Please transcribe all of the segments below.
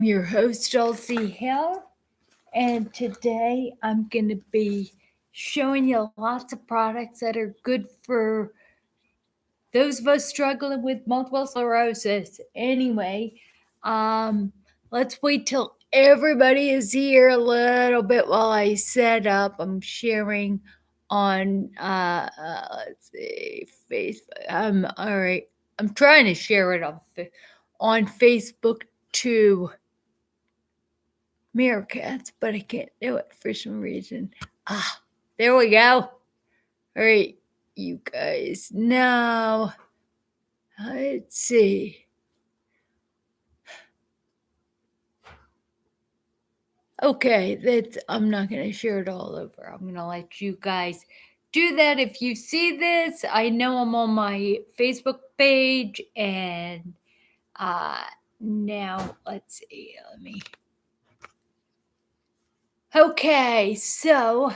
Your host, Dulci Hill, and today I'm going to be showing you lots of products that are good for those of us struggling with multiple sclerosis. Anyway, um, let's wait till everybody is here a little bit while I set up. I'm sharing on, let's see, Facebook. All right. I'm trying to share it on Facebook too. Meerkats, but I can't do it for some reason. There we go. All right, you guys. Now, let's see. Okay, I'm not gonna share it all over. I'm gonna let you guys do that. If you see this, I know I'm on my Facebook page, and now let's see. Let me. Okay, so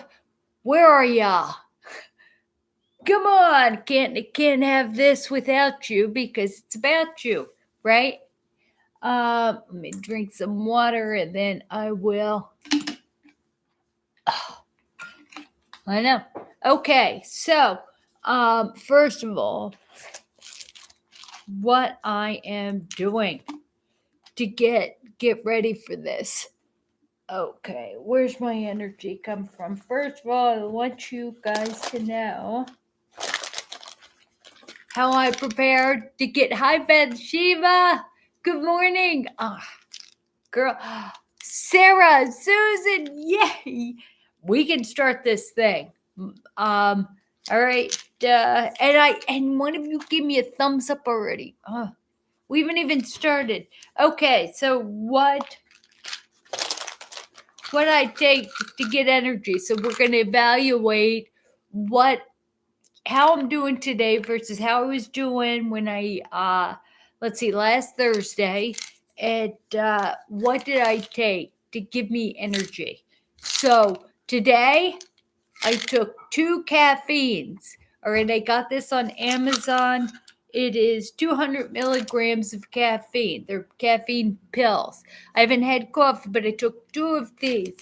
where are y'all? Come on, can't have this without you because it's about you, right? Let me drink some water and then I will. Oh, I know. Okay, so first of all, what I am doing to get ready for this. Okay, where's my energy come from? First of all, I want you guys to know how I prepared to get hi Bathsheba. Good morning. Girl, Sarah, Susan, yay. We can start this thing. All right. And one of you give me a thumbs up already. We haven't even started. Okay, so what I take to get energy. So we're gonna evaluate how I'm doing today versus how I was doing when let's see, last Thursday. And what did I take to give me energy? So today I took 2 caffeines. All right, I got this on Amazon. It is 200 milligrams of caffeine. They're caffeine pills. I haven't had coffee, but I took 2 of these.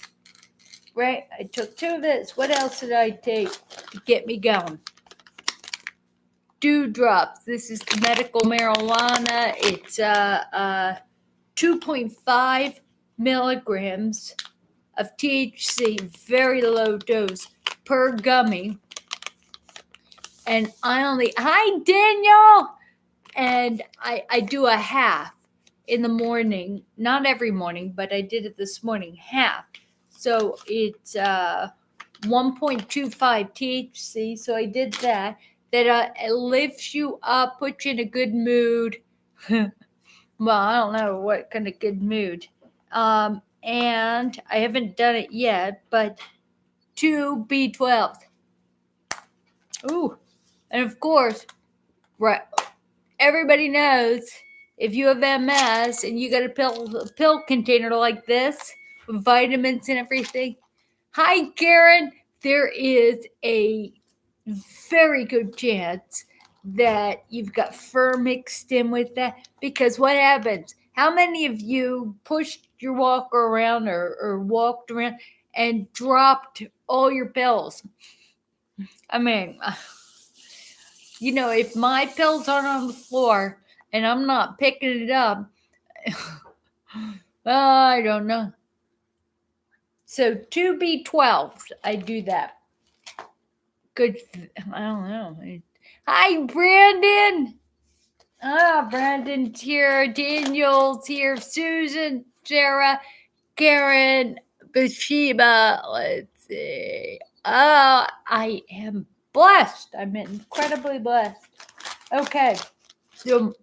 Right, I took 2 of this. What else did I take to get me going? Dewdrops. This is the medical marijuana. It's 2.5 milligrams of THC, very low dose per gummy. And hi Daniel! And I do a half in the morning, not every morning, but I did it this morning, half. So it's 1.25 THC, so I did that. That lifts you up, puts you in a good mood. Well, I don't know what kind of good mood. And I haven't done it yet, but 2 B12. Ooh, and of course, right. Everybody knows if you have MS and you got a pill container like this with vitamins and everything. Hi, Karen. There is a very good chance that you've got fur mixed in with that, because what happens? How many of you pushed your walker around or walked around and dropped all your pills? I mean, if my pills aren't on the floor and I'm not picking it up, I don't know. So 2 B12, I do that. Good. I don't know. Hi, Brandon. Brandon's here. Daniel's here. Susan, Sarah, Karen, Bathsheba. Let's see. Oh, I am blessed. I'm incredibly blessed. Okay. So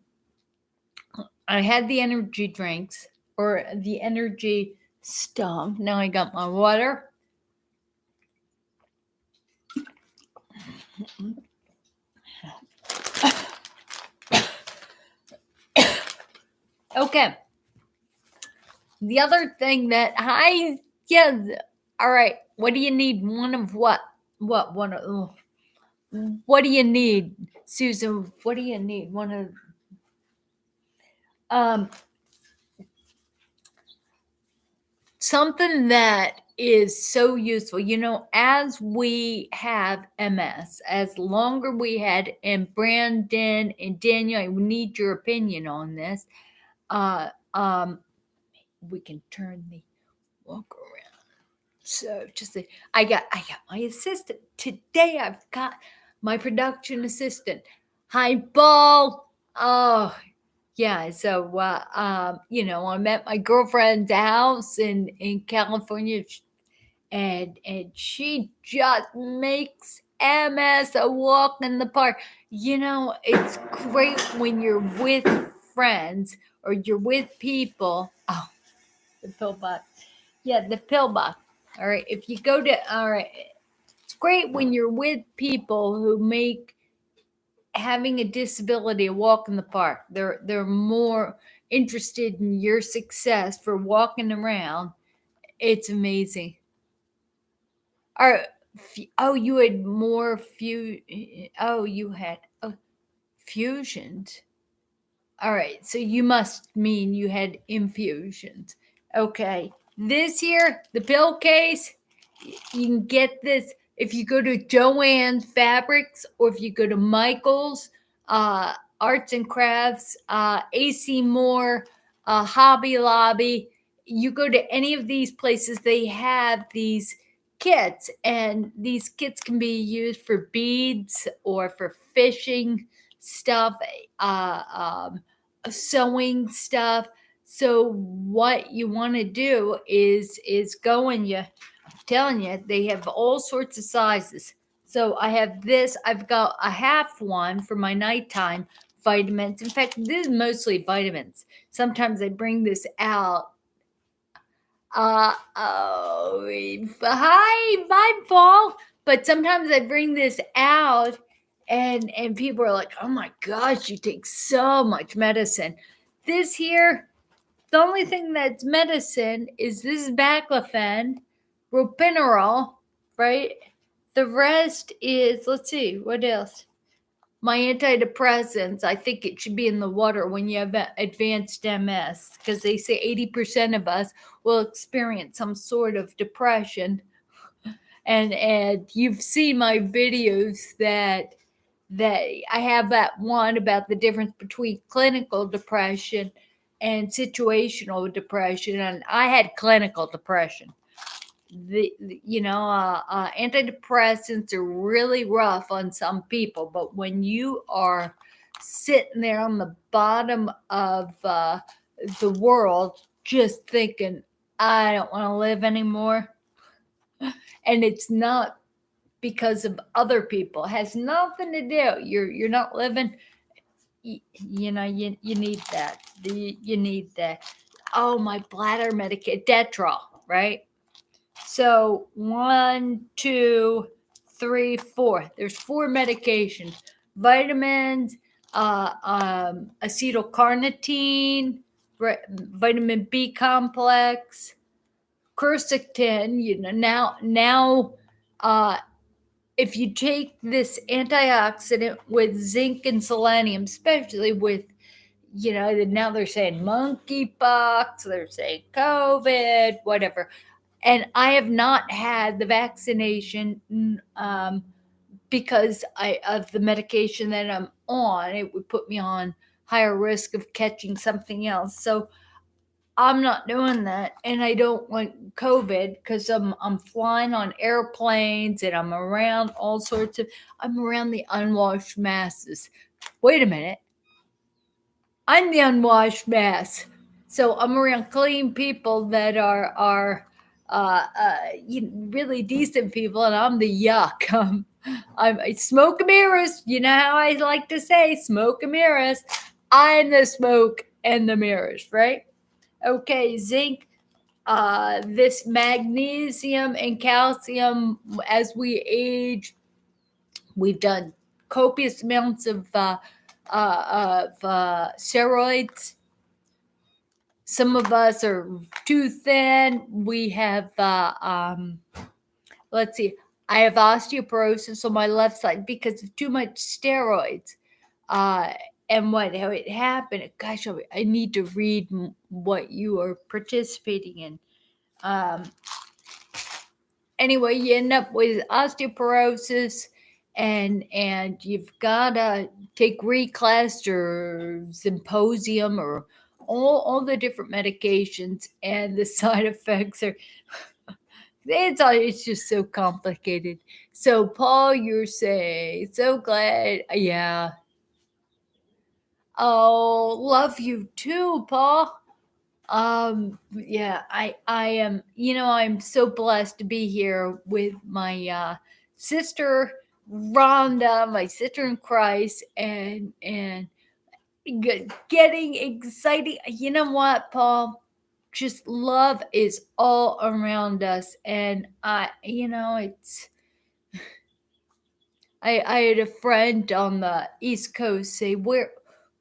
I had the energy drinks or the energy stuff. Now I got my water. Okay. The other thing that all right. What do you need? One of what? What one of? What do you need, Susan? What do you need? One of something that is so useful, as we have MS, as longer we had, and Brandon and Daniel, I need your opinion on this. We can turn the walk around. So just I got my assistant today. I've got my production assistant. Hi, Paul. Oh, yeah. So I'm at my girlfriend's house in California, and she just makes MS a walk in the park. It's great when you're with friends or you're with people. Oh, the pillbox. Yeah, the pillbox. All right. If you go to, all right, it's great when you're with people who make having a disability a walk in the park. They're more interested in your success for walking around. It's amazing. All right. Oh, you had more Oh, you had fusions. All right. So you must mean you had infusions. Okay. This here, the pill case, you can get this if you go to Joann's Fabrics, or if you go to Michael's Arts and Crafts, AC Moore, Hobby Lobby. You go to any of these places, they have these kits, and these kits can be used for beads or for fishing stuff, sewing stuff. So what you want to do is go, and I'm telling you, they have all sorts of sizes. So I have this. I've got a half one for my nighttime vitamins. In fact, this is mostly vitamins. Sometimes I bring this out. Hi, Paul. But sometimes I bring this out, and people are like, "Oh my gosh, you take so much medicine." This here, the only thing that's medicine is this baclofen, ropinirole, right? The rest is, let's see, what else? My antidepressants. I think it should be in the water when you have advanced MS, because they say 80% of us will experience some sort of depression. And you've seen my videos that I have that one about the difference between clinical depression and situational depression, and I had clinical depression. Antidepressants are really rough on some people, but when you are sitting there on the bottom of the world, just thinking, I don't want to live anymore, and it's not because of other people, it has nothing to do. You're not living. You need that. You need that. Oh, my bladder medication, Detrol, right? So 1, 2, 3, 4. There's 4 medications: vitamins, acetylcarnitine, vitamin B complex, quercetin. Now, if you take this antioxidant with zinc and selenium, especially with, now they're saying monkeypox, they're saying COVID, whatever. And I have not had the vaccination because of the medication that I'm on. It would put me on higher risk of catching something else. So I'm not doing that, and I don't want COVID because I'm flying on airplanes, and I'm around I'm around the unwashed masses. Wait a minute. I'm the unwashed mass. So I'm around clean people that are really decent people, and I'm the yuck. I smoke and mirrors. You know how I like to say, smoke and mirrors. I'm the smoke and the mirrors, right? Okay, zinc, this magnesium and calcium. As we age, we've done copious amounts of steroids. Some of us are too thin. We have, let's see, I have osteoporosis on my left side because of too much steroids. And how it happened, gosh, I need to read what you are participating in. Anyway, you end up with osteoporosis, and you've got to take reclass or symposium or all the different medications, and the side effects are it's just so complicated. So Paul, you're saying, so glad. Yeah. Oh, love you too, Paul. Yeah, I am, I'm so blessed to be here with my sister Rhonda, my sister in Christ, and getting excited. You know what, Paul? Just love is all around us, and it's. I had a friend on the East Coast say,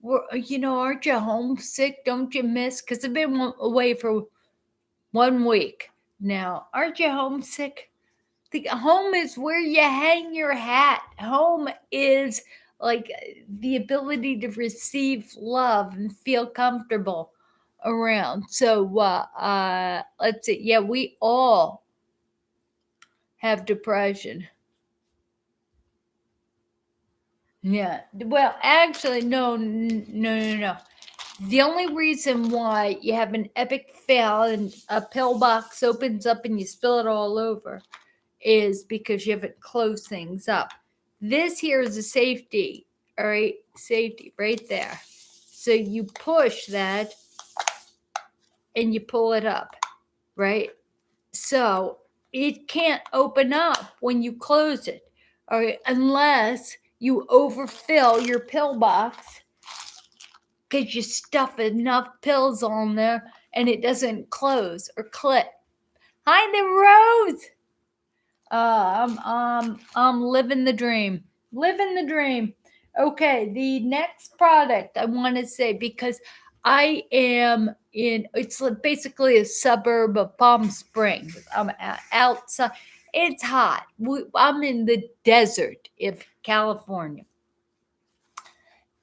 aren't you homesick? Don't you miss? Because I've been away for 1 week now. Aren't you homesick? The home is where you hang your hat. Home is like the ability to receive love and feel comfortable around. So let's see. Yeah, we all have depression. Yeah. Well, actually, no. The only reason why you have an epic fail and a pillbox opens up and you spill it all over is because you haven't closed things up. This here is a safety, all right? Safety right there. So you push that and you pull it up, right? So it can't open up when you close it, all right, unless you overfill your pillbox because you stuff enough pills on there and it doesn't close or click. Hi there, Rose. I'm living the dream. Living the dream. Okay, the next product I want to say, because I am it's basically a suburb of Palm Springs. I'm outside. It's hot. I'm in the desert of California.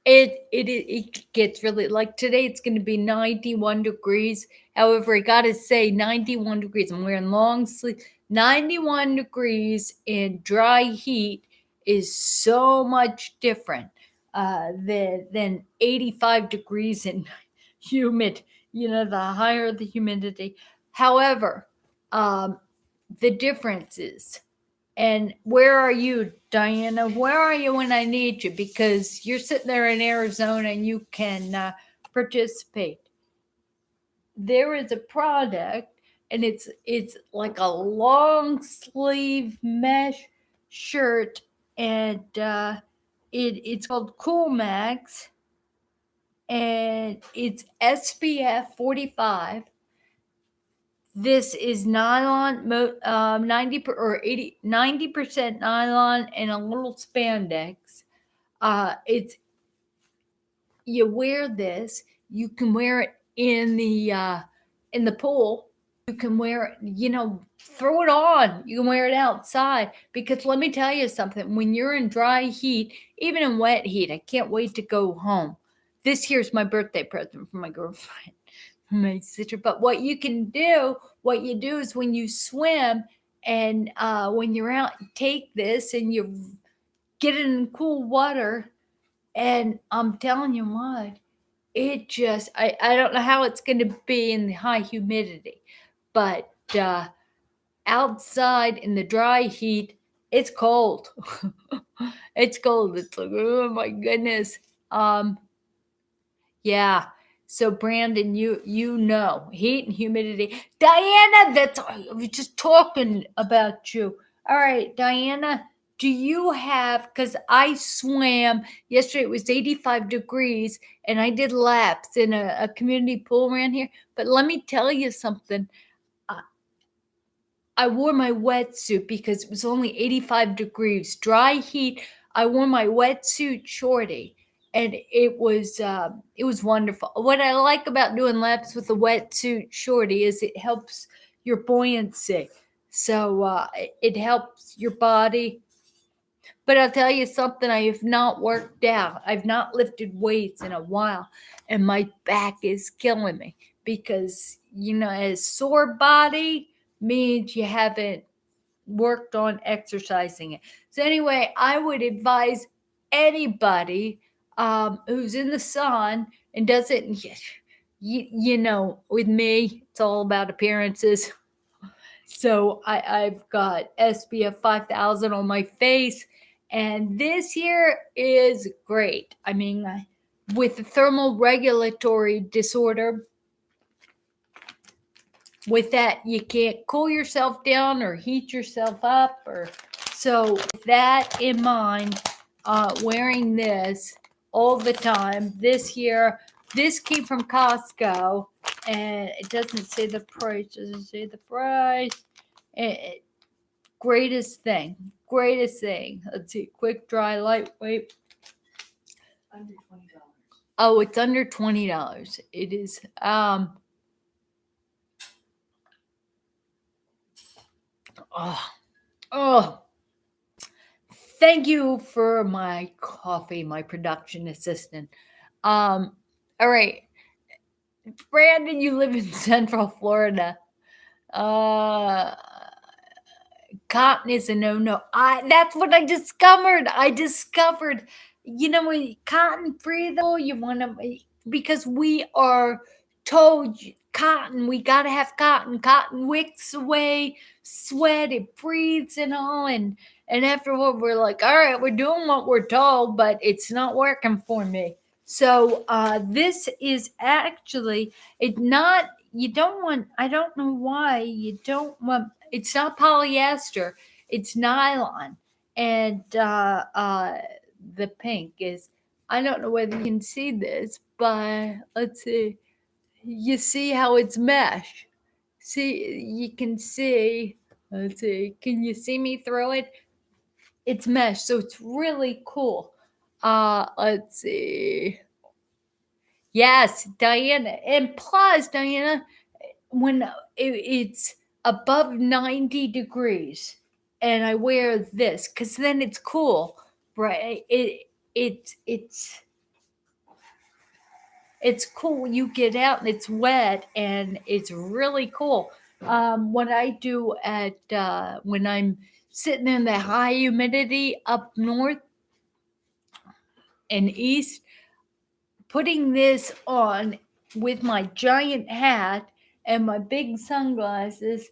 It gets really, like today it's going to be 91 degrees. However, I got to say 91 degrees. I'm wearing long sleeves. 91 degrees in dry heat is so much different than 85 degrees in humid, the higher the humidity. However, the difference is, and where are you, Diana? Where are you when I need you? Because you're sitting there in Arizona and you can participate. There is a product, and it's like a long sleeve mesh shirt, and it's called Cool Max, and it's SPF 45. This is nylon, 90% nylon and a little spandex. It's You wear this. You can wear it in the pool. You can wear it. Throw it on. You can wear it outside, because let me tell you something. When you're in dry heat, even in wet heat, I can't wait to go home. This here's my birthday present from my girlfriend. My sister. But what you do is when you swim and when you're out, you take this and you get it in cool water. And I'm telling you what, it just, I don't know how it's going to be in the high humidity, but outside in the dry heat, it's cold. It's cold. It's like, oh my goodness. Yeah. So Brandon, you know heat and humidity. Diana, I was just talking about you. All right, Diana, do you have? Because I swam yesterday. It was 85 degrees, and I did laps in a community pool around here. But let me tell you something. I wore my wetsuit because it was only 85 degrees. Dry heat. I wore my wetsuit shorty, and it was wonderful. What I like about doing laps with a wetsuit shorty is it helps your buoyancy. So it helps your body. But I'll tell you something, I have not worked out. I've not lifted weights in a while, and my back is killing me because, a sore body means you haven't worked on exercising it. So anyway, I would advise anybody who's in the sun and doesn't, with me, it's all about appearances. So I've got SPF 5000 on my face, and this here is great. I mean, with the thermal regulatory disorder, with that, you can't cool yourself down or heat yourself up. So with that in mind, wearing this all the time. This came from Costco, and it doesn't say the price. Doesn't say the price. Greatest thing. Let's see. Quick, dry, lightweight. Under $20. Oh, it's under $20. It is. Oh. Thank you for my coffee, my production assistant. All right. Brandon, you live in Central Florida. Cotton is a no-no. That's what I discovered. Cotton free though, you want to, because we are told cotton, we got to have cotton. Cotton wicks away sweat, it breathes and all. And afterward, we're like, all right, we're doing what we're told, but it's not working for me. So this is actually, you don't want, I don't know why you don't want, it's not polyester, it's nylon. And the pink is, I don't know whether you can see this, but let's see. You see how it's mesh. See, you can see, let's see, can you see me through it? It's mesh, so it's really cool. Let's see. Yes, Diana. And plus, Diana, when it's above 90 degrees and I wear this, because then it's cool, right? It's cool when you get out and it's wet and it's really cool. What I do when I'm sitting in the high humidity up north and east, putting this on with my giant hat and my big sunglasses,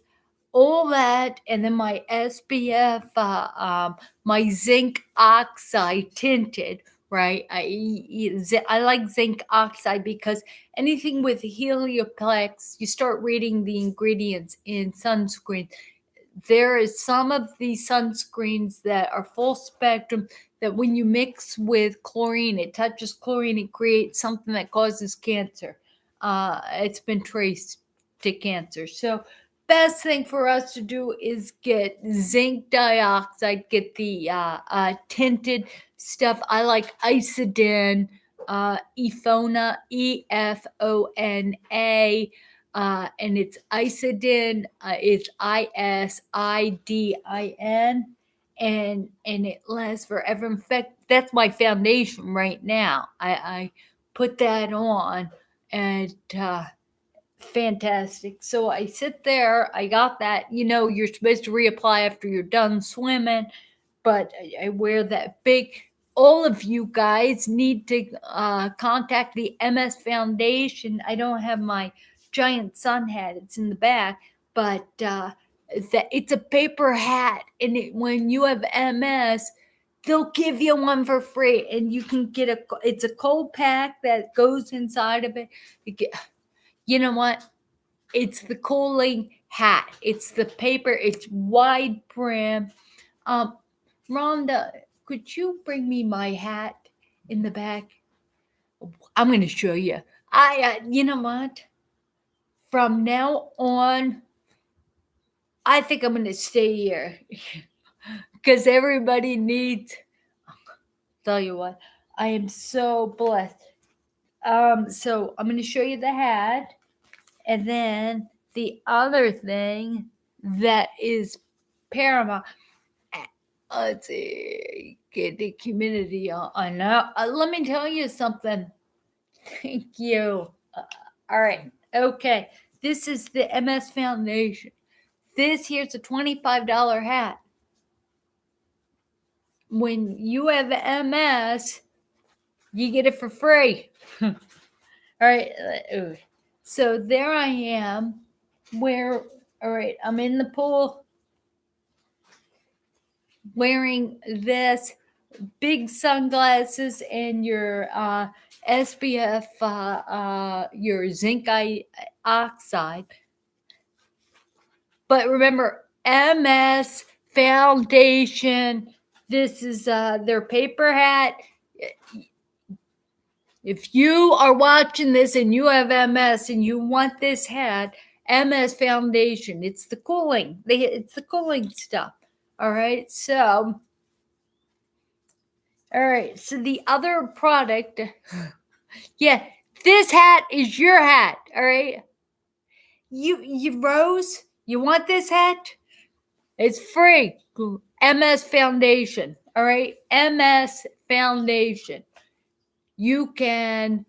all that, and then my SPF, my zinc oxide tinted, right? I like zinc oxide because anything with Helioplex, you start reading the ingredients in sunscreen. There is some of these sunscreens that are full spectrum that when you mix with chlorine, it touches chlorine, it creates something that causes cancer. It's been traced to cancer. So best thing for us to do is get zinc dioxide, get the tinted stuff. I like Isodin, Efona, Efona. And it's Isodin, it's Isidin, and it lasts forever. In fact, that's my foundation right now. I put that on, and fantastic. So I sit there, I got that, you're supposed to reapply after you're done swimming, but I wear that big. All of you guys need to contact the MS Foundation. I don't have my giant sun hat, it's in the back, but it's a paper hat, and when you have MS, they'll give you one for free, and you can get it's a cold pack that goes inside of it. You know what? It's the cooling hat. It's the paper. It's wide brim. Rhonda, could you bring me my hat in the back? I'm going to show you. You know what? From now on, I think I'm going to stay here because everybody needs. Tell you what, I am so blessed. So I'm going to show you the hat, and then the other thing that is paramount. Let's see, get the community on now. Let me tell you something. Thank you. All right. Okay, this is the MS Foundation. This here's a $25 hat. When you have MS, you get it for free. All right. So there I am. All right, I'm in the pool wearing this, big sunglasses, and your SPF, your zinc oxide. But remember, MS Foundation. This is their paper hat. If you are watching this and you have MS and you want this hat, MS Foundation. It's the cooling. It's the cooling stuff. All right. So the other product, yeah, this hat is your hat. All right. You Rose, you want this hat? It's free. MS Foundation. All right. MS Foundation. You can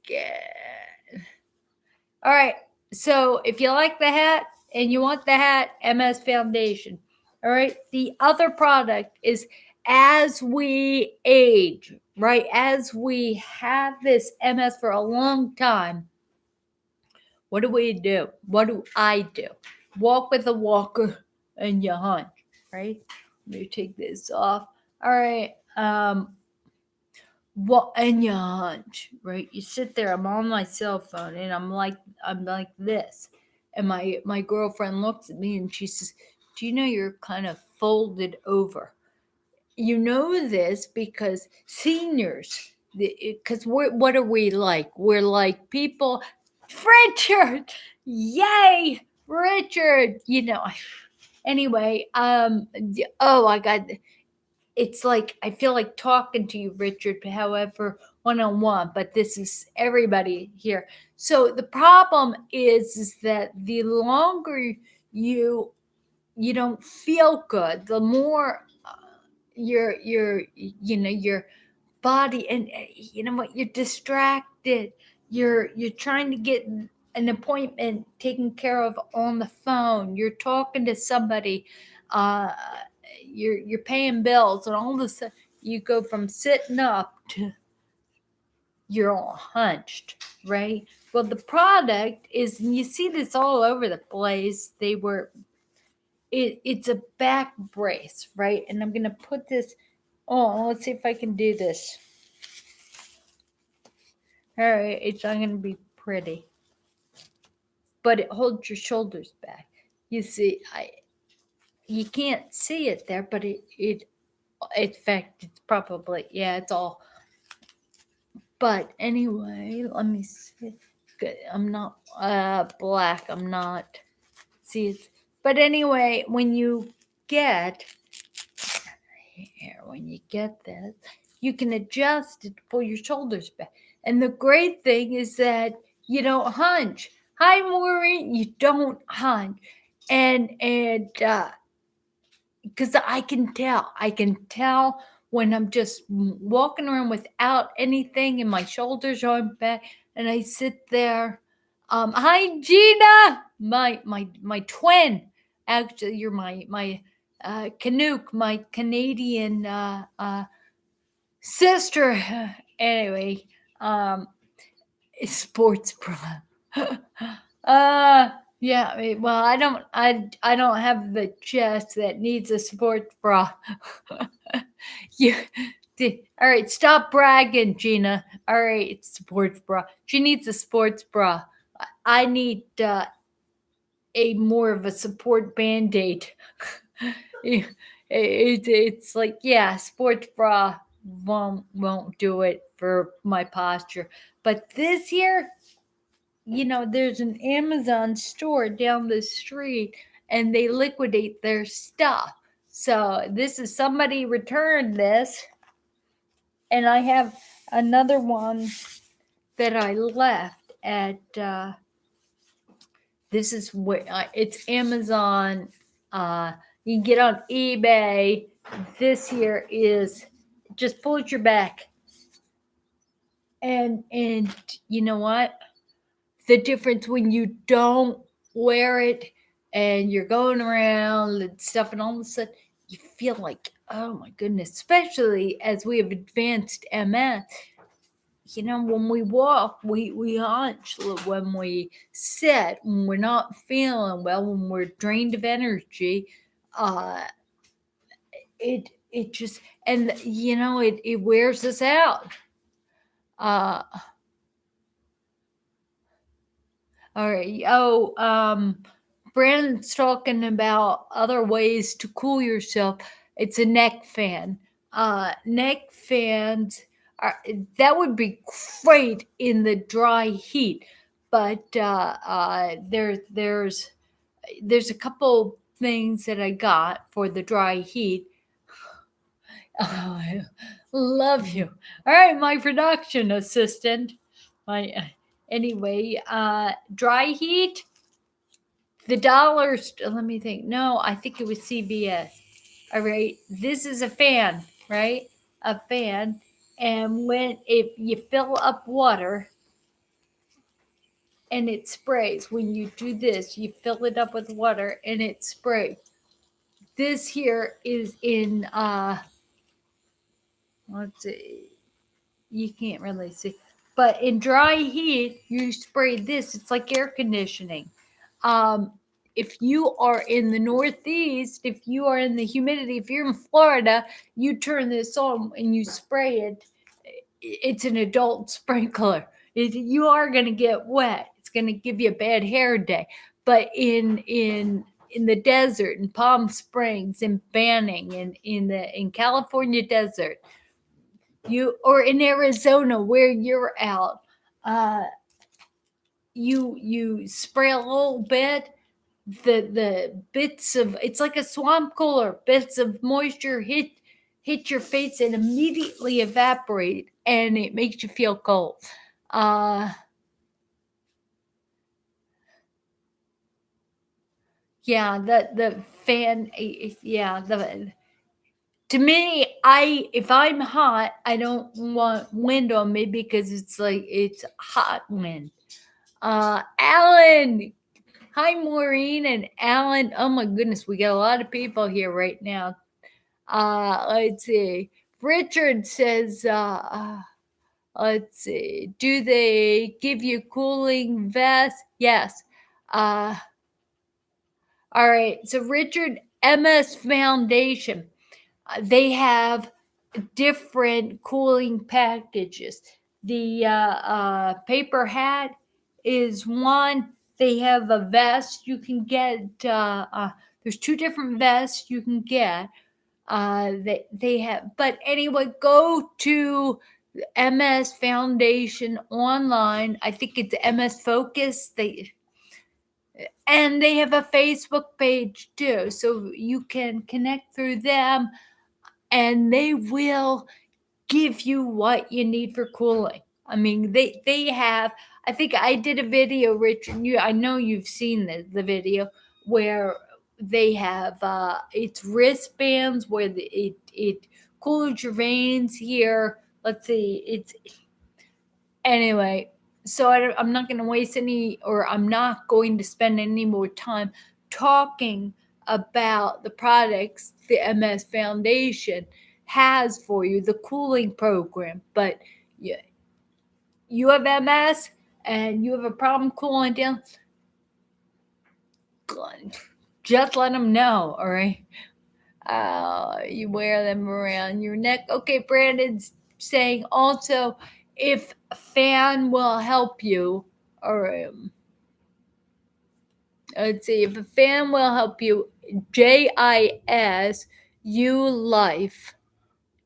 get. All right. So if you like the hat and you want the hat, MS Foundation. All right. The other product is as we age, right? As we have this MS for a long time, what do we do? What do I do? Walk with a walker and you hunch, right? Let me take this off. All right. What and you hunch, right? You sit there. I'm on my cell phone, and I'm like this, and my girlfriend looks at me and she says, "Do you know you're kind of folded over?" You know this because seniors, because what are we like? We're like people. Richard, yay, Richard. You know. Anyway, oh, I got. It's like I feel like talking to you, Richard, however, one-on-one, but this is everybody here. So the problem is that the longer you don't feel good, the more your body, and you know what, you're distracted. You're trying to get an appointment taken care of on the phone. You're talking to somebody. You're paying bills, and all of a sudden you go from sitting up to you're all hunched, right? Well, the product is, and you see this all over the place. It's a back brace, right? And I'm gonna put this on. Let's see if I can do this. All right, it's not gonna be pretty, but it holds your shoulders back. You see, you can't see it there, but it in fact, it's probably, yeah, it's all. But anyway, let me see. Good. I'm not black. I'm not. See, it's, but anyway, when you get this, you can adjust it to pull your shoulders back. And the great thing is that you don't hunch. Hi, Maureen. You don't hunch, and because I can tell when I'm just walking around without anything and my shoulders aren't back, and I sit there. Hi, Gina, my twin. Actually, you're my Canuck, my Canadian sister. Anyway, sports bra. Yeah, well, I don't have the chest that needs a sports bra. All right, stop bragging, Gina. All right, it's sports bra. She needs a sports bra. I need a more of a support Band-Aid. It's like, yeah, sports bra won't do it for my posture. But this here, there's an Amazon store down the street and they liquidate their stuff. So this is, somebody returned this, and I have another one that I left at, this is where it's Amazon. You can get on eBay. This here is, just pulls your back. And you know what? the difference when you don't wear it and you're going around and stuff, and all of a sudden you feel like, oh my goodness, especially as we have advanced MS. You know, when we walk, we hunch. When we sit, when we're not feeling well, when we're drained of energy, it just, and you know, it wears us out. All right. Brandon's talking about other ways to cool yourself. It's a neck fan. Neck fans that would be great in the dry heat, but there's a couple things that I got for the dry heat. Oh, I love you. All right, my production assistant. Anyway, dry heat. The dollars. Let me think. No, I think it was CBS. All right, this is a fan, right? A fan, and if you fill up water and it sprays, when you do this, you fill it up with water and it sprays. This here is in let's see, you can't really see, but in dry heat you spray this. It's like air conditioning. If you are in the Northeast, if you are in the humidity, if you're in Florida, you turn this on and you spray it. It's an adult sprinkler. You are going to get wet. It's going to give you a bad hair day. But in the desert, in Palm Springs, in Banning, in California desert, or in Arizona where you're out, you spray a little bit. The bits of, it's like a swamp cooler. Bits of moisture hit your face and immediately evaporate, and it makes you feel cold. Yeah, the fan. Yeah, to me, if I'm hot, I don't want wind on me because it's like it's hot wind. Alan, hi Maureen and Alan. Oh my goodness, we got a lot of people here right now. Let's see. Richard says, let's see. Do they give you cooling vests? Yes. All right. So Richard, MS Foundation, they have different cooling packages. The paper hat is one. They have a vest you can get. There's two different vests you can get. They have, but anyway, go to MS Foundation online. I think it's MS Focus. And they have a Facebook page too, so you can connect through them, and they will give you what you need for cooling. I mean, they have. I think I did a video, Richard. I know you've seen the video where they have it's wristbands where it cools your veins here. Let's see, it's anyway. So I'm not going to waste I'm not going to spend any more time talking about the products the MS Foundation has for you, the cooling program. But you have MS and you have a problem cooling down, just let them know, all right? You wear them around your neck. Okay, Brandon's saying also if a fan will help you, or let's see, if a fan will help you, JISU Life.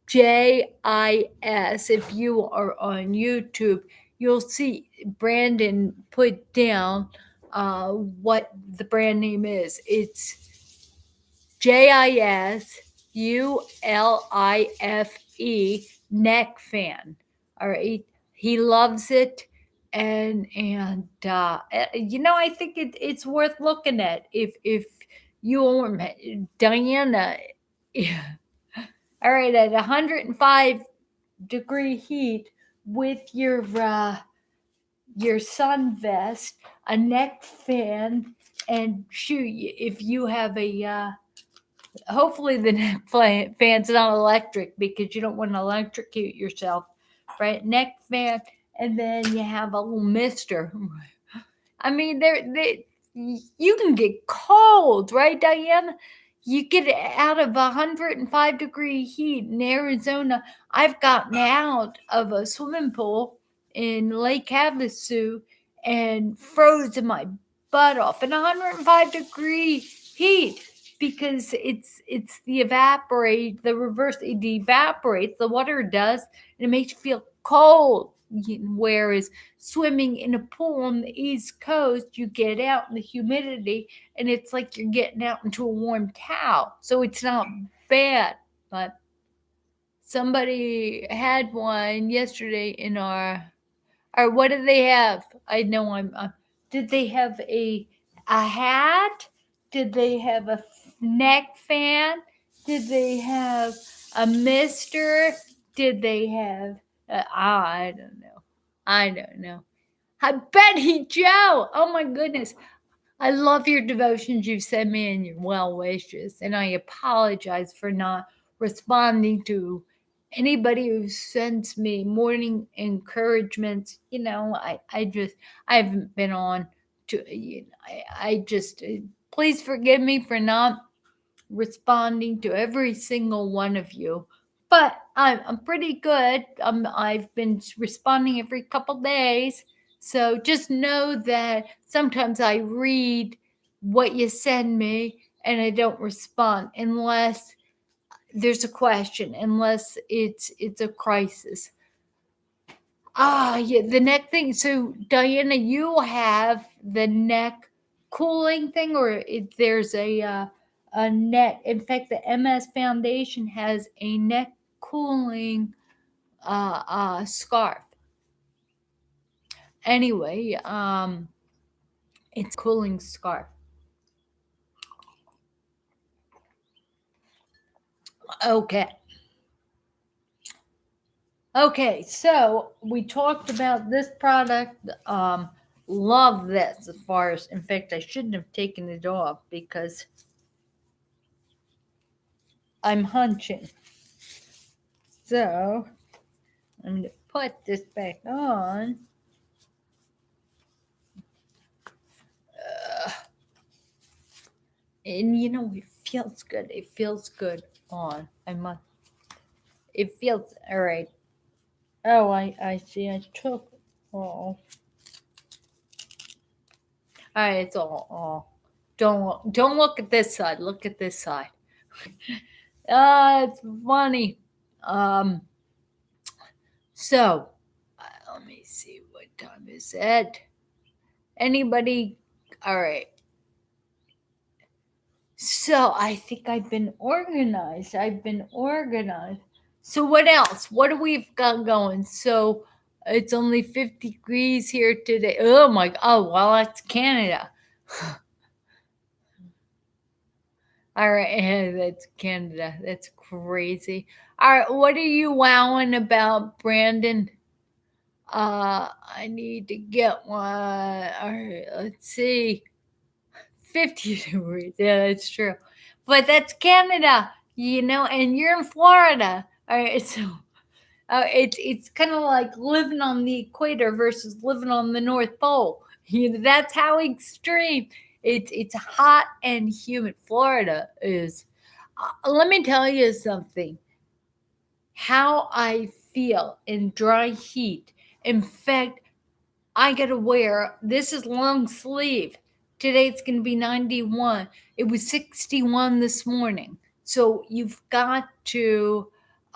JIS. If you are on YouTube, you'll see Brandon put down what the brand name is. It's JISULIFE neck fan. All right, he loves it, and I think it's worth looking at if you or Diana. Yeah. All right, at 105 degree heat with your your sun vest, a neck fan, and shoot, if you have a hopefully the neck fan's not electric because you don't want to electrocute yourself, right? Neck fan, and then you have a little mister. I mean, you can get cold, right, Diane? You get out of 105-degree heat in Arizona. I've gotten out of a swimming pool in Lake Havasu and frozen my butt off in 105-degree heat because it's the reverse. It evaporates, the water does, and it makes you feel cold. Whereas swimming in a pool on the East Coast, you get out in the humidity and it's like you're getting out into a warm towel. So it's not bad. But somebody had one yesterday in our what did they have? I know did they have a hat? Did they have a neck fan? Did they have a mister? Did they have I don't know. I don't know. Hi, Betty Joe. Oh my goodness. I love your devotions you send me and your well wishes. And I apologize for not responding to anybody who sends me morning encouragements. I haven't been on to, I just, please forgive me for not responding to every single one of you. But I'm pretty good. I've been responding every couple days. So just know that sometimes I read what you send me and I don't respond unless there's a question, unless it's a crisis. Yeah, the neck thing. So Diana, you have the neck cooling thing, or there's a neck. In fact, the MS Foundation has a neck cooling scarf. Anyway, it's a cooling scarf. Okay, so we talked about this product. Love this as far as, in fact, I shouldn't have taken it off because I'm hunching. So I'm going to put this back on. And it feels good. It feels good on. It feels all right. Oh, I see. I took all. All right, it's all. Don't look at this side. Look at this side. It's funny. So let me see, what time is it? Anybody? All right. So I think I've been organized. So what else? What do we've got going? So it's only 50 degrees here today. Oh my! Oh well, that's Canada. All right, that's Canada. That's crazy. All right, what are you wowing about, Brandon? I need to get one. All right, let's see. 50 degrees. Yeah, that's true. But that's Canada, and you're in Florida. All right, so it's kind of like living on the equator versus living on the North Pole. That's how extreme. It's hot and humid. Florida is. Let me tell you something. How I feel in dry heat. In fact, I gotta wear, this is long sleeve. Today it's gonna be 91. It was 61 this morning. So you've got to,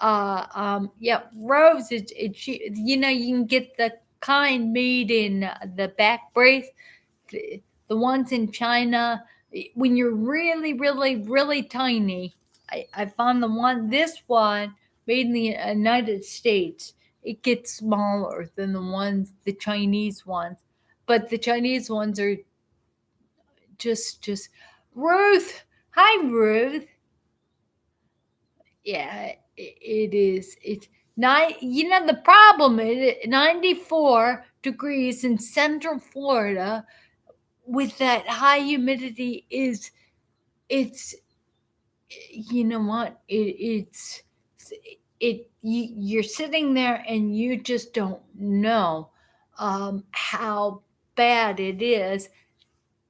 Rose, you can get the kind made in the back brace, the ones in China. When you're really, really, really tiny, I found this one made in the United States, it gets smaller than the Chinese ones. But the Chinese ones are just Ruth. Hi, Ruth. Yeah, it is. It's not. The problem is 94 degrees in Central Florida with that high humidity it's you know what you're sitting there and you just don't know how bad it is.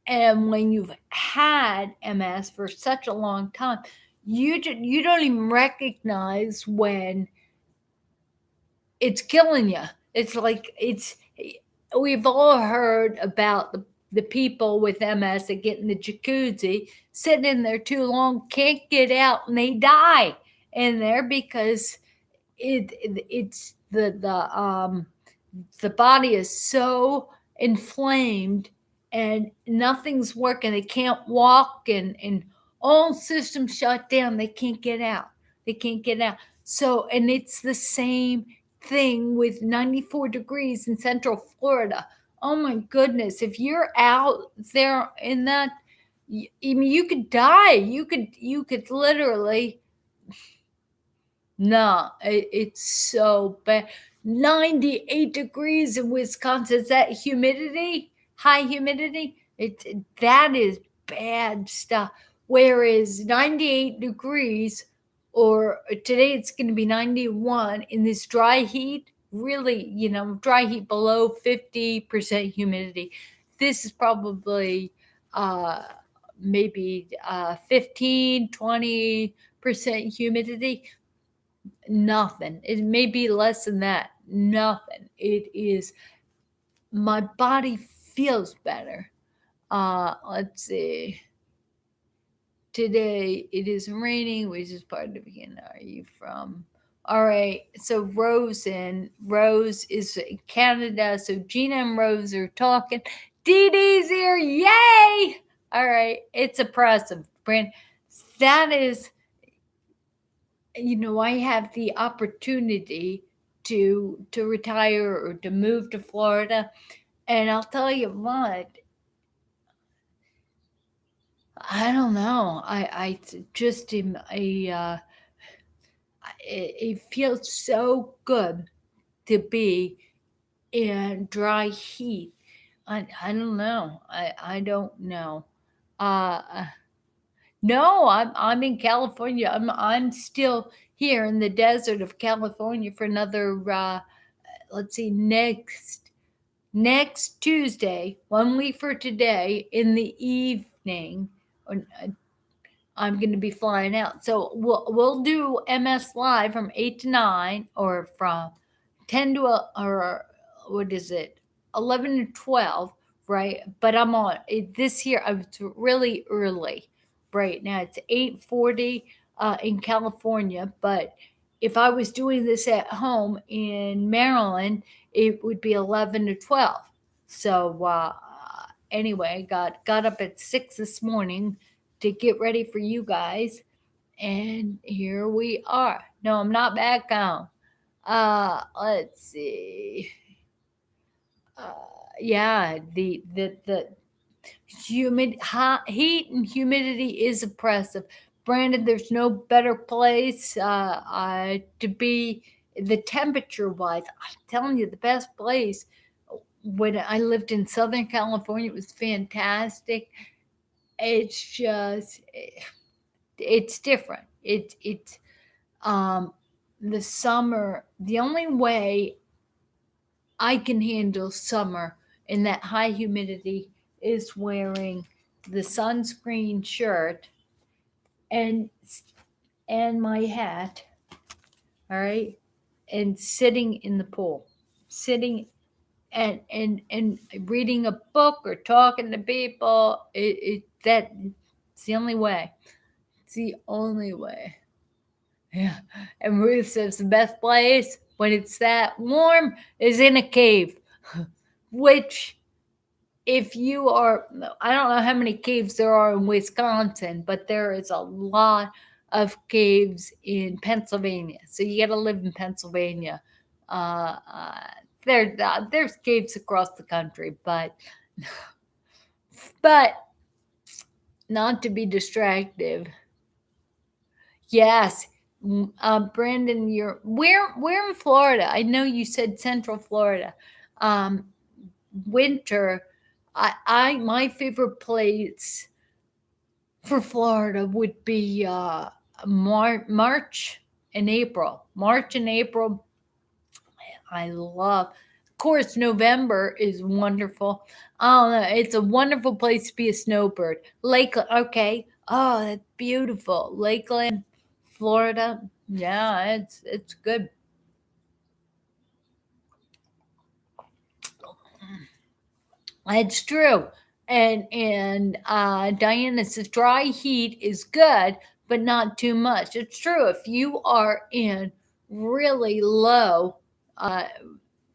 And when you've had MS for such a long time, you don't even recognize when it's killing you. It's like we've all heard about the people with MS that get in the jacuzzi, sit in there too long, can't get out, and they die in there because it's the body is so inflamed and nothing's working. They can't walk and all systems shut down. They can't get out. They can't get out. So, and it's the same thing with 94 degrees in Central Florida. Oh my goodness. If you're out there in that, I mean, you could die. You could literally, no, it's so bad. 98 degrees in Wisconsin. Is that humidity? High humidity? That is bad stuff. Whereas 98 degrees, or today it's going to be 91 in this dry heat, really, dry heat below 50% humidity. This is probably maybe 15, 20% humidity. Nothing. It may be less than that. Nothing. It is, my body feels better. Let's see. Today it is raining, which is part of the weekend. Are you from? All right. So Rose is in Canada. So Gina and Rose are talking. Dee Dee's here. Yay! All right. It's oppressive, Brand. That is, I have the opportunity to retire or to move to Florida, and I'll tell you what, I don't know. I just am it feels so good to be in dry heat. I don't know. I don't know. No, I'm in California. I'm still here in the desert of California for another let's see, next Tuesday, 1 week for today, in the evening. I'm going to be flying out. So we'll do MS Live from 8 to 9, or from 10 to or what is it, 11 to 12, right? But I'm on this year. I was really early. Right now it's 8:40 in California, but if I was doing this at home in Maryland, it would be 11 to 12. So anyway, got up at 6 this morning to get ready for you guys, and here we are. No, I'm not back home. Let's see. Yeah, the heat and humidity is oppressive. Brandon, there's no better place to be, the temperature wise. I'm telling you, the best place. When I lived in Southern California, it was fantastic. It's just, it's different. It's the summer. The only way I can handle summer in that high humidity is wearing the sunscreen shirt and my hat, all right, and sitting in the pool, sitting and reading a book or talking to people. It's the only way. It's the only way. Yeah. And Ruth says the best place when it's that warm is in a cave, which, if you are, I don't know how many caves there are in Wisconsin, but there is a lot of caves in Pennsylvania. So you got to live in Pennsylvania. There's caves across the country, but not to be distractive. Yes, Brandon, we're in Florida. I know you said Central Florida. winter, my favorite place for Florida would be March and April. March and April, I love. Of course, November is wonderful. Oh, it's a wonderful place to be a snowbird. Lake, okay. Oh, that's beautiful. Lakeland, Florida. Yeah, it's good. It's true. And Diana says dry heat is good, but not too much. It's true. If you are in really low, uh,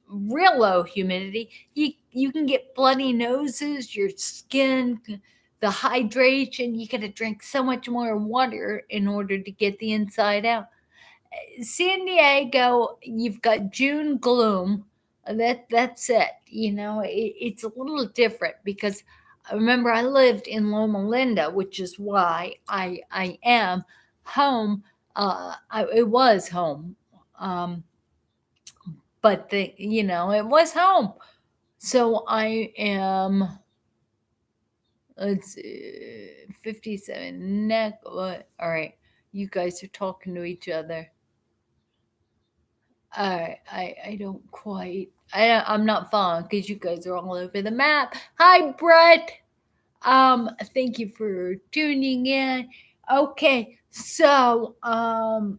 real low humidity, you can get bloody noses, your skin, the hydration. You got to drink so much more water in order to get the inside out. San Diego, you've got June gloom. That's it. It's a little different because I remember I lived in Loma Linda, which is why I am home. It was home, um, but it was home. So I am. Let's see, 57 neck. What? All right, you guys are talking to each other. I don't quite. I'm not following because you guys are all over the map. Hi, Brett. Thank you for tuning in. Okay, so all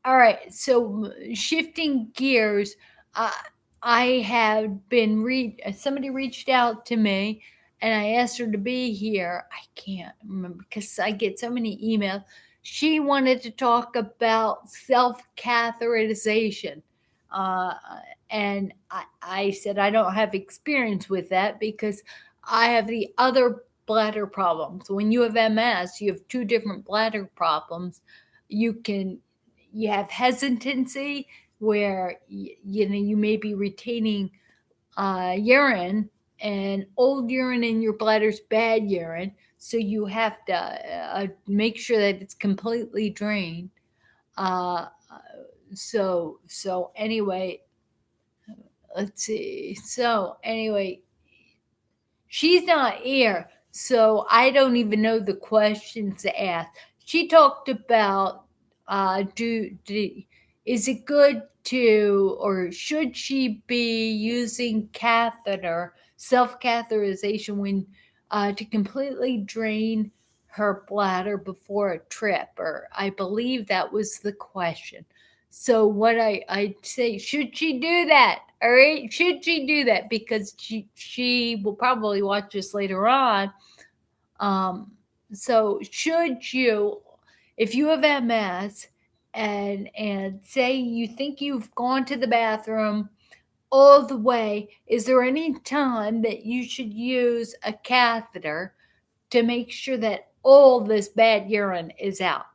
right. So shifting gears, uh, I have been somebody reached out to me, and I asked her to be here. I can't remember because I get so many emails. She wanted to talk about self-catheterization, uh, and I said I don't have experience with that because I have the other bladder problems. When you have MS, you have two different bladder problems. You can you have hesitancy where you may be retaining urine, and old urine in your bladder's bad urine, so you have to make sure that it's completely drained. uh, so anyway, let's see. So anyway, she's not here, so I don't even know the questions to ask. She talked about is it good to, or should she be using self-catheterization when to completely drain her bladder before a trip? Or I believe that was the question. So what I'd say, should she do that? All right, should she do that? Because she will probably watch this later on. So should you, if you have MS and say you think you've gone to the bathroom all the way, is there any time that you should use a catheter to make sure that all this bad urine is out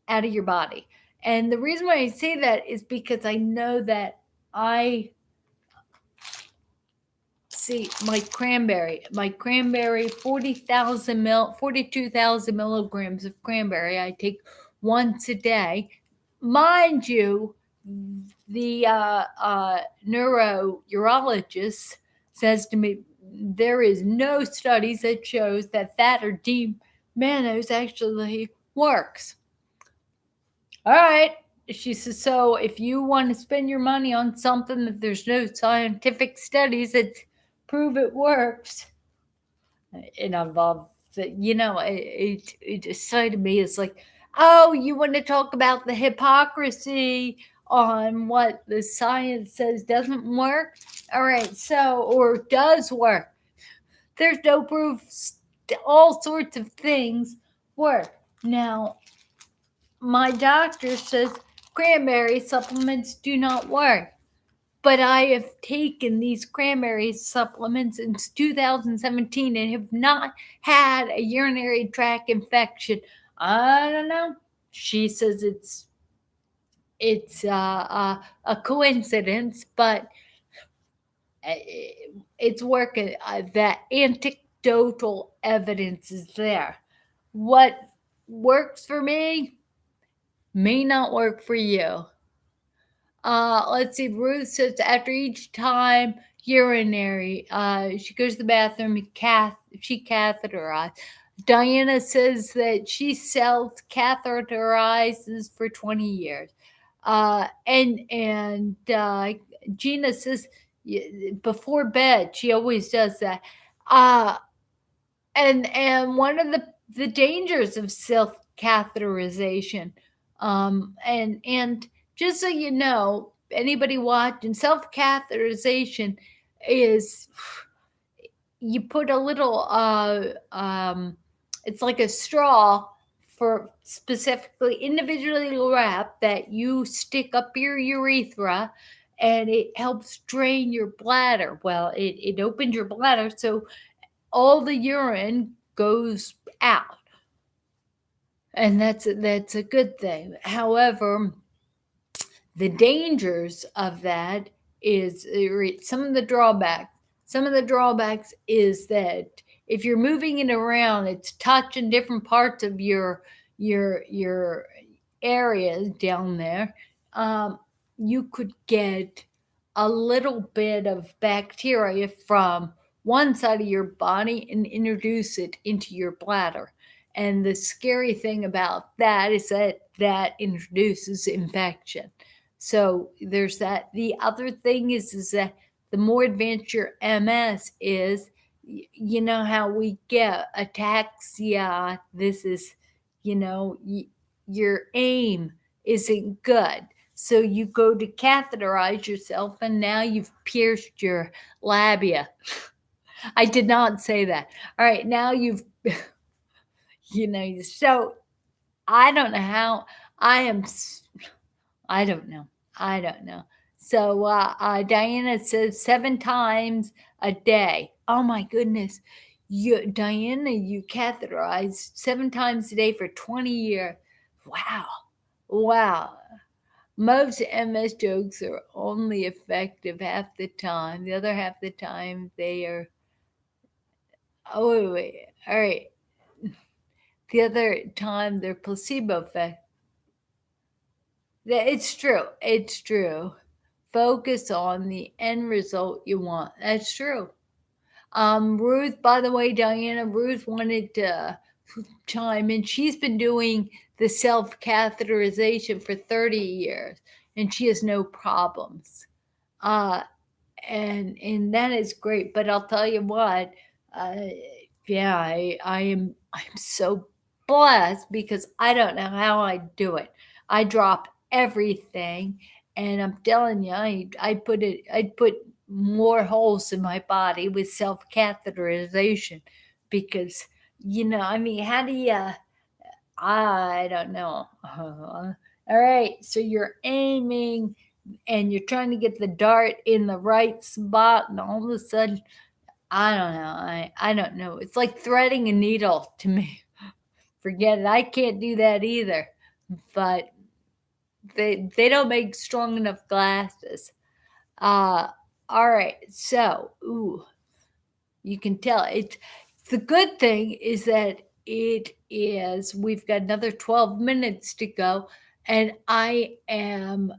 of your body? And the reason why I say that is because I know that I see my cranberry, 42,000 milligrams of cranberry I take once a day. Mind you, the neurourologist says to me there is no studies that shows that or deep mannose actually works. All right. She says, so if you want to spend your money on something that there's no scientific studies that prove it works, and I've it decided me, it's like, oh, you want to talk about the hypocrisy on what the science says doesn't work? All right, so, or does work. There's no proof. All sorts of things work. Now, my doctor says cranberry supplements do not work. But I have taken these cranberry supplements since 2017 and have not had a urinary tract infection. I don't know. She says it's a coincidence, but it's working. That anecdotal evidence is there. What works for me may not work for you. Let's see. Ruth says after each time urinary, she goes to the bathroom and she catheterized. Diana says that she self-catheterizes for 20 years. And Gina says before bed, she always does that. And one of the dangers of self-catheterization, and just so you know, anybody watching, self-catheterization is you put a little it's like a straw for specifically individually wrapped that you stick up your urethra, and it helps drain your bladder. Well, it opens your bladder so all the urine goes out, and that's a good thing. However, the dangers of that is some of the drawbacks. Some of the drawbacks is that if you're moving it around, it's touching different parts of your areas down there. You could get a little bit of bacteria from one side of your body and introduce it into your bladder. And the scary thing about that is that introduces infection. So there's that. The other thing is that the more advanced your MS is, you know how we get ataxia. This is, your aim isn't good. So you go to catheterize yourself, and now you've pierced your labia. I did not say that. All right, now you've, so I don't know how I am. I don't know. I don't know. So Diana says 7 times a day. Oh my goodness. Diana, you catheterized 7 times a day for 20 years. Wow. Wow. Most MS jokes are only effective half the time. The other half the time they are. Oh, wait. All right. The other time they're placebo effect. It's true. It's true. Focus on the end result you want. That's true. Ruth, by the way, Diana, Ruth wanted to chime in. She's been doing the self-catheterization for 30 years, and she has no problems. And that is great. But I'll tell you what, yeah, I'm so blessed because I don't know how I do it. I drop everything, and I'm telling you, I put more holes in my body with self catheterization because I mean, how do you? I don't know. All right, so you're aiming and you're trying to get the dart in the right spot, and all of a sudden, I don't know. I don't know. It's like threading a needle to me. Forget it. I can't do that either. But they don't make strong enough glasses. All right. So, you can tell it's the good thing is that we've got another 12 minutes to go, and I'm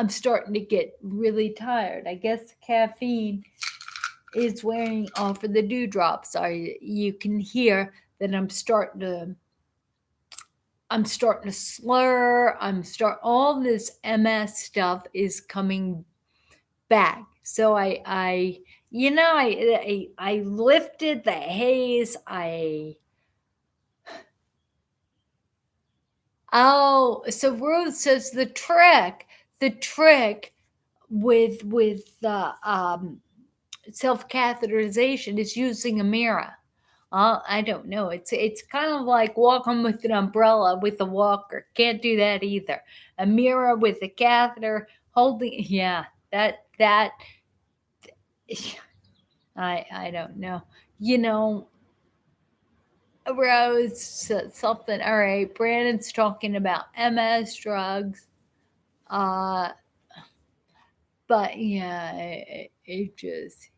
starting to get really tired. I guess caffeine is wearing off of the dewdrops. You can hear that I'm starting to slur. All this MS stuff is coming back. So I lifted the haze. So Ruth says the trick with self-catheterization is using a mirror. I don't know. It's kind of like walking with an umbrella with a walker. Can't do that either. A mirror with a catheter holding. Yeah, that. I don't know. Rose something. All right, Brandon's talking about MS drugs. But yeah, it just.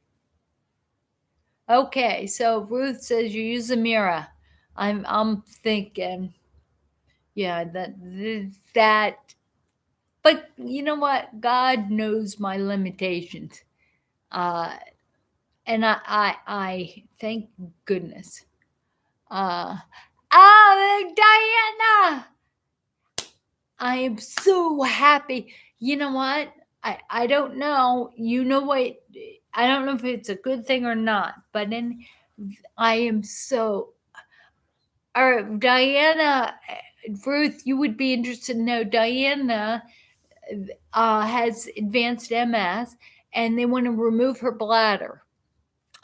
Okay, so Ruth says you use a mirror. I'm thinking, yeah, that But you know what? God knows my limitations. Uh, and I thank goodness. Diana, I am so happy. You know what? I don't know. You know what? I don't know if it's a good thing or not, but I am so. Diana, Ruth, you would be interested to know. Diana has advanced MS, and they want to remove her bladder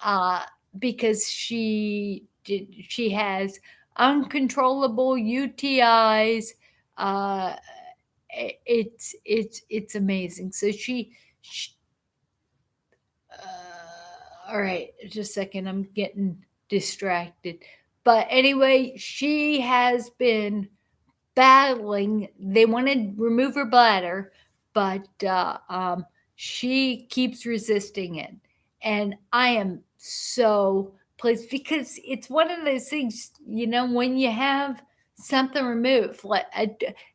uh, because she has uncontrollable UTIs. Uh, it's amazing. So she all right, just a second. I'm getting distracted. But anyway, she has been battling. They want to remove her bladder, but she keeps resisting it. And I am so pleased because it's one of those things, when you have something removed.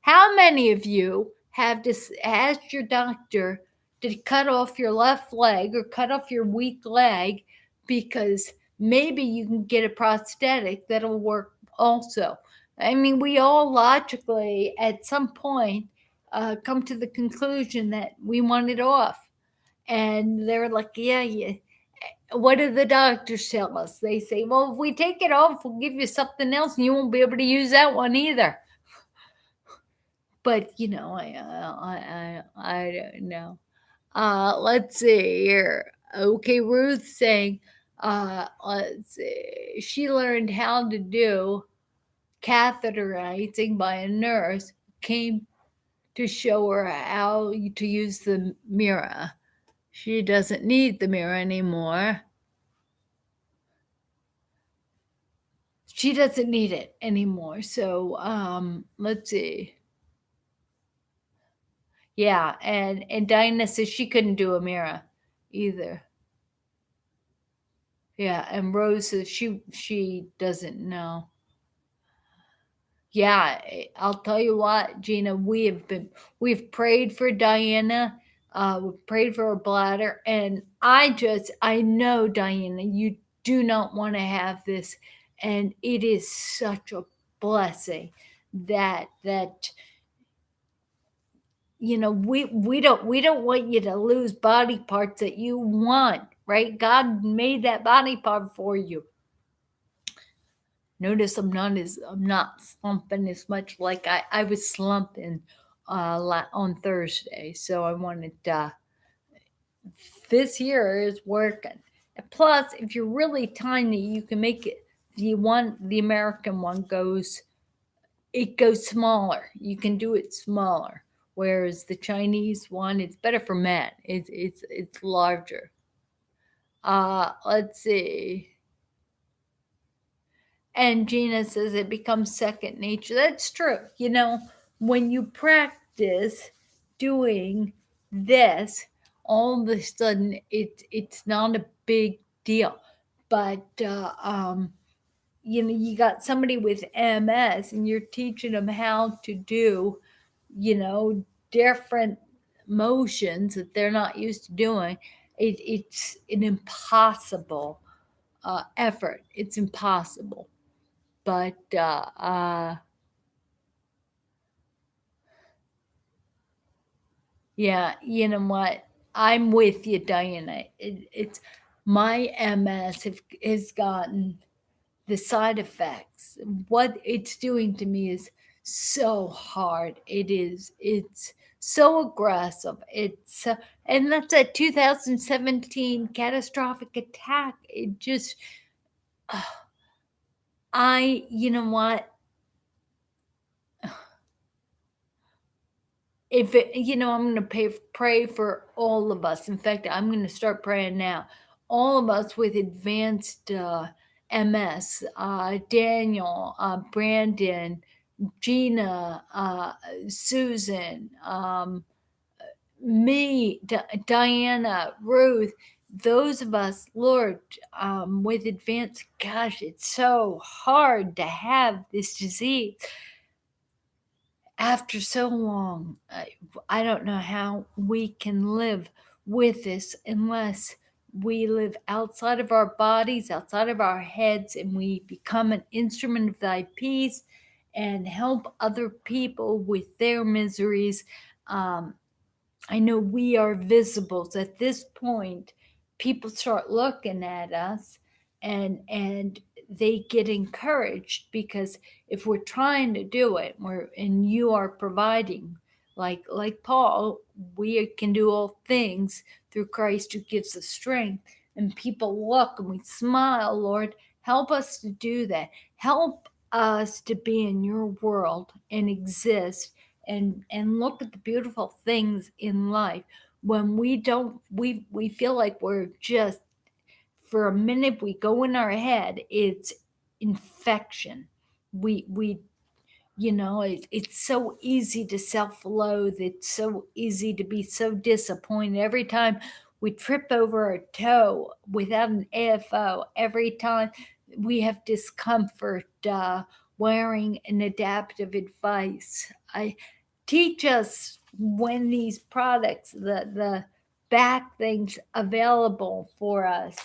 How many of you have just asked your doctor to cut off your left leg or cut off your weak leg because maybe you can get a prosthetic that'll work also? I mean, we all logically, at some point, come to the conclusion that we want it off. And they're like, yeah. What do the doctors tell us? They say, well, if we take it off, we'll give you something else and you won't be able to use that one either. But, I don't know. Let's see here. Okay, Ruth saying, let's see. She learned how to do catheterizing by a nurse, came to show her how to use the mirror. She doesn't need the mirror anymore. She doesn't need it anymore. So let's see. Yeah, and Dinah says she couldn't do a mirror either. Yeah, and Rose says she doesn't know. Yeah, I'll tell you what, Gina, we've prayed for Diana, we've prayed for her bladder, and I know, Diana, you do not want to have this, and it is such a blessing that we don't want you to lose body parts that you want, right? God made that body part for you. Notice I'm not slumping as much like I was slumping on Thursday. So I wanted this here is working. And plus, if you're really tiny, you can make it. The American one goes smaller. You can do it smaller. Whereas the Chinese one, it's better for men. It's larger. Let's see. And Gina says it becomes second nature. That's true. When you practice doing this, all of a sudden it's not a big deal. But you got somebody with MS and you're teaching them how to do, different motions that they're not used to doing. It's an impossible effort. It's impossible. But yeah, you know what? I'm with you, Diana. It's my MS has gotten the side effects. What it's doing to me is so hard. It's so aggressive. And that's a 2017 catastrophic attack. It just, you know what? If I'm going to pray for all of us. In fact, I'm going to start praying now. All of us with advanced MS, Daniel, Brandon, Gina, Susan, me, Diana, Ruth, those of us, Lord, with advanced, gosh, it's so hard to have this disease. after so long, I don't know how we can live with this unless we live outside of our bodies, outside of our heads, and we become an instrument of thy peace and help other people with their miseries. I know we are visibles at this point. People start looking at us and they get encouraged, because if we're trying to do it, and you are providing, like Paul, we can do all things through Christ who gives us strength. And people look and we smile. Lord, help us to do that. Help us to be in your world and exist and look at the beautiful things in life. When we don't, we feel like we're just, for a minute we go in our head, it's infection. We it's so easy to self-loathe. It's so easy to be so disappointed every time we trip over a toe without an AFO. Every time we have discomfort wearing an adaptive advice. I teach us when these products, the back things available for us,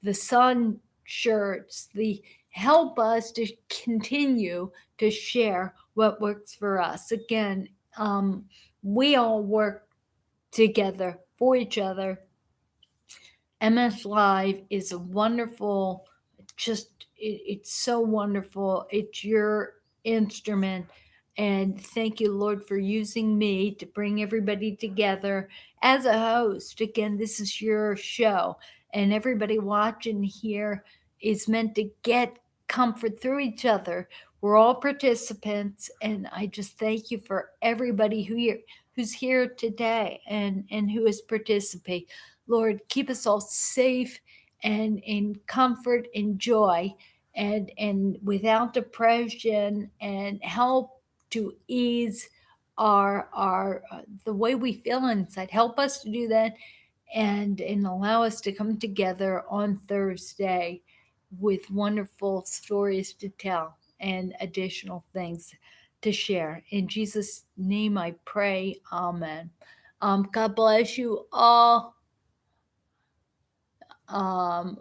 the sun shirts, the help us to continue to share what works for us. Again, we all work together for each other. MS Live is a wonderful, it's so wonderful. It's your instrument. And thank you, Lord, for using me to bring everybody together as a host. Again, this is your show, and everybody watching here is meant to get comfort through each other. We're all participants, and I just thank you for everybody who's here today and who is participating. Lord, keep us all safe and in comfort and joy, and without depression, and help to ease our the way we feel inside. Help us to do that, and allow us to come together on Thursday with wonderful stories to tell and additional things to share. In Jesus' name I pray, amen. God bless you all. All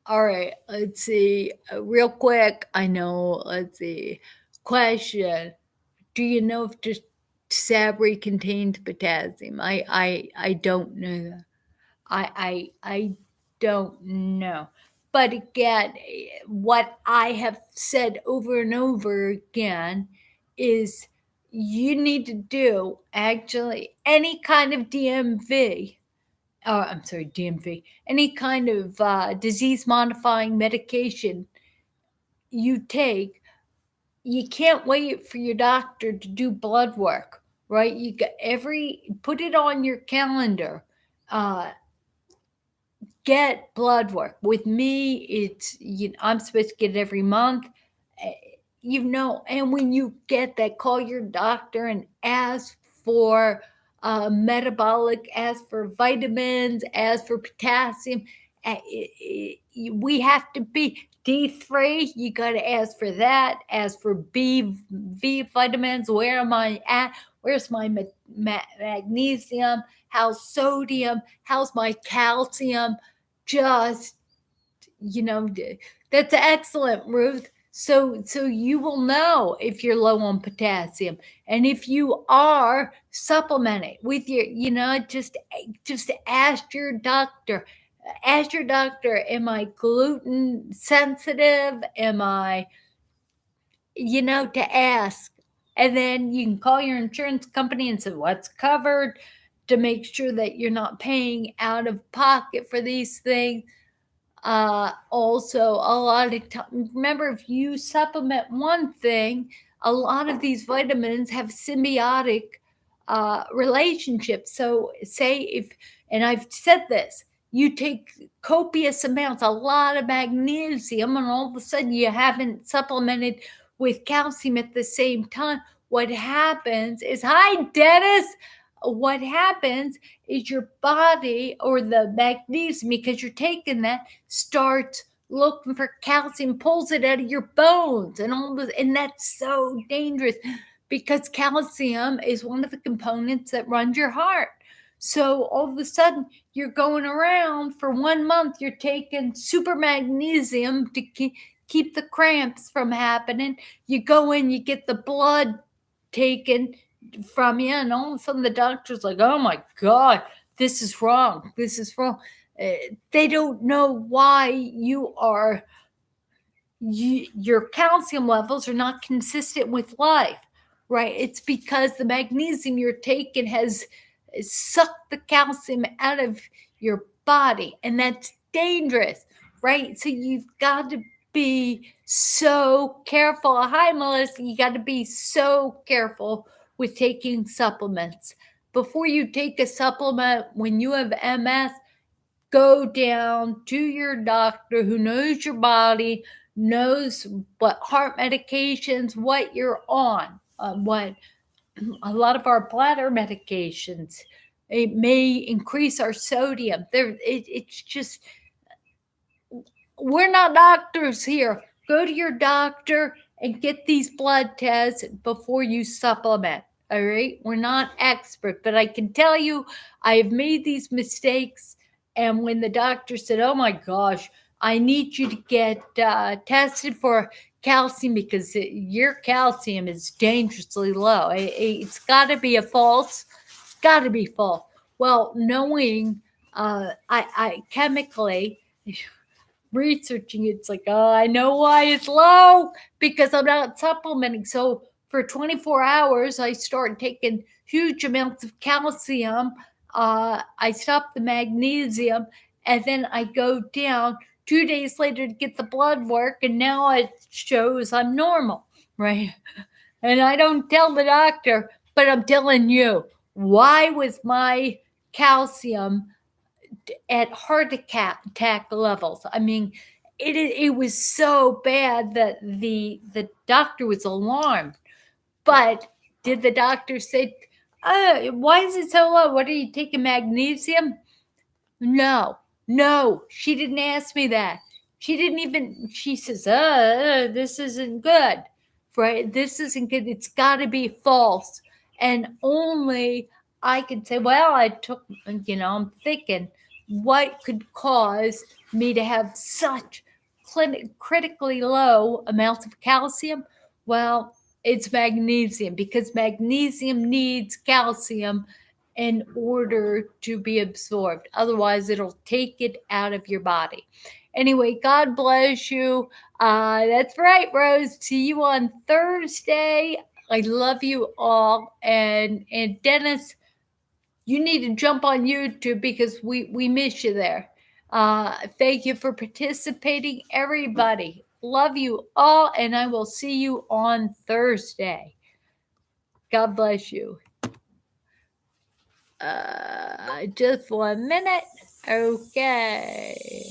right, let's see. Real quick, I know, let's see. Question: do you know if just Sabri contained potassium? I don't know that. I don't know. But again, what I have said over and over again is you need to do actually any kind of DMV, any kind of disease modifying medication you take. You can't wait for your doctor to do blood work, right? You got put it on your calendar. Get blood work. With me, it's I'm supposed to get it every month. And when you get that, call your doctor and ask for metabolic, ask for vitamins, ask for potassium. We have to be D3. You got to ask for that. Ask for B vitamins. Where am I at? Where's my magnesium? How's sodium? How's my calcium? Just that's excellent, Ruth. So you will know if you're low on potassium, and if you are, supplementing with your, just ask your doctor. Ask your doctor, am I gluten sensitive? Am I, to ask. And then you can call your insurance company and say what's covered, to make sure that you're not paying out of pocket for these things. Also, a lot of time, remember, if you supplement one thing, a lot of these vitamins have symbiotic relationships. So say and I've said this, you take copious amounts, a lot of magnesium, and all of a sudden you haven't supplemented with calcium at the same time. What happens is, hi, Dennis. What happens is your body, or the magnesium, because you're taking that, starts looking for calcium, pulls it out of your bones, and that's so dangerous, because calcium is one of the components that runs your heart. So all of a sudden, you're going around for 1 month, you're taking super magnesium to keep the cramps from happening. You go in, you get the blood taken from you, and all of a sudden the doctor's like, oh my God, this is wrong. This is wrong. They don't know why your calcium levels are not consistent with life, right? It's because the magnesium you're taking has sucked the calcium out of your body, and that's dangerous, right? So you've got to be so careful. Hi, Melissa. You got to be so careful with taking supplements. Before you take a supplement, when you have MS, go down to your doctor who knows your body, knows what heart medications, what you're on, what a lot of our bladder medications. It may increase our sodium. It's just, we're not doctors here. Go to your doctor and get these blood tests before you supplement. All right. We're not expert, but I can tell you I have made these mistakes. And when the doctor said, oh my gosh, I need you to get tested for calcium because your calcium is dangerously low. It's got to be a false. It's got to be false. Well, knowing I chemically researching it's like, oh, I know why it's low because I'm not supplementing. So for 24 hours, I start taking huge amounts of calcium. I stop the magnesium, and then I go down 2 days later to get the blood work, and now it shows I'm normal, right? And I don't tell the doctor, but I'm telling you, why was my calcium at heart attack levels? I mean, it was so bad that the doctor was alarmed. But did the doctor say, why is it so low? What, are you taking magnesium? No, she didn't ask me that. She didn't even, she says, this isn't good, right? This isn't good. It's got to be false. And only I can say, well, I took, I'm thinking, what could cause me to have such critically low amounts of calcium? Well, it's magnesium, because magnesium needs calcium in order to be absorbed. Otherwise, it'll take it out of your body. Anyway, God bless you. That's right, Rose. See you on Thursday. I love you all. And Dennis, you need to jump on YouTube because we miss you there. Thank you for participating, everybody. Love you all, and I will see you on Thursday. God bless you. Just 1 minute. Okay.